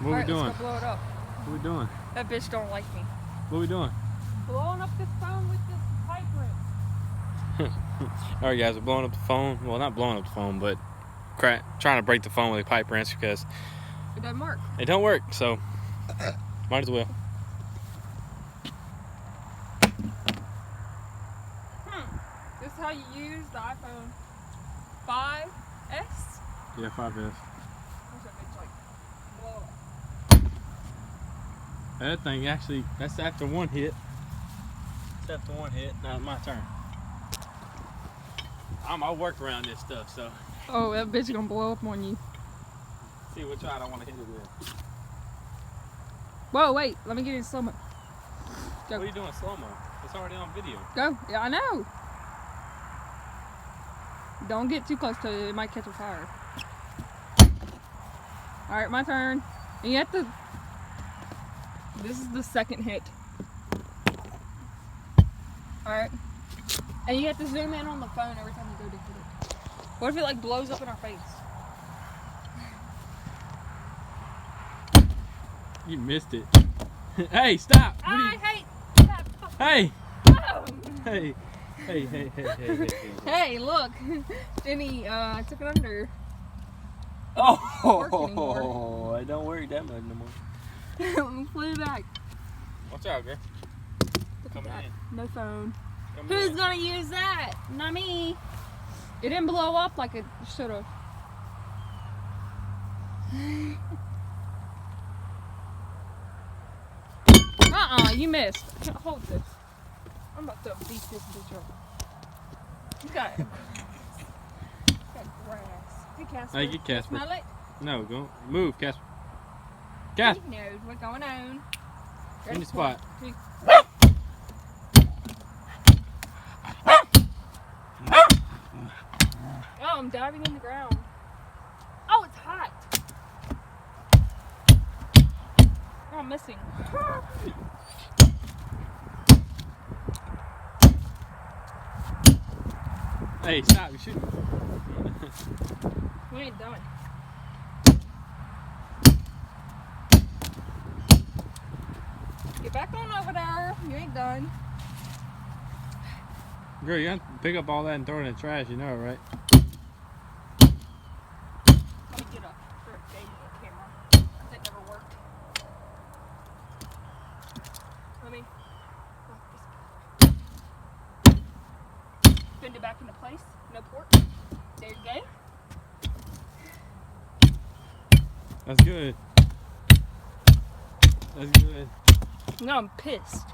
What are we doing? Let's go blow it up. What are we doing? That bitch don't like me. What are we doing? Blowing up this phone with this pipe wrench. Alright guys, we're blowing up the phone. Well, not blowing up the phone, but trying to break the phone with a pipe wrench because It doesn't work. it don't work, so might as well. This is how you use the iPhone 5S. Yeah, 5S. What's that bitch like? Blow up. That thing actually, that's after one hit. That's after one hit. Now it's my turn. I work around this stuff, so. Oh, that bitch gonna blow up on you. See which side I want to hit it with. Whoa, wait. Let me get in slow-mo. Go. What are you doing slow-mo? It's already on video. Go. Yeah, I know. Don't get too close to it. It might catch a fire. Alright, my turn. And you have to... This is the second hit. Alright. And you have to zoom in on the phone every time you go to hit it. What if it like blows up in our face? You missed it. Hey, stop! I hate that. Hey! Oh. Hey! Hey! Hey, look. Jenny took it under. Oh! It don't work that much no more. Let me put it back. Watch out, girl. Look Come at that. in. No phone. Come Who's in. gonna use that? Not me. It didn't blow up like it should have. You missed. I can't hold this. I'm about to beat this bitch up. You got grass. Hey, Casper. Hey, get Casper. Smell it? No, go move, Casper. Casper, He knows what's going on. in the spot. Oh, I'm diving in the ground. Oh, it's hot. Oh, I'm missing. Hey, stop! You're shooting. We ain't done. Get back on over there. You ain't done. Girl, you have to pick up all that and throw it in the trash. You know it, right? Let me get a camera. That never worked. Let me bend it back into place. No port. There you go. That's good. That's good. No, I'm pissed.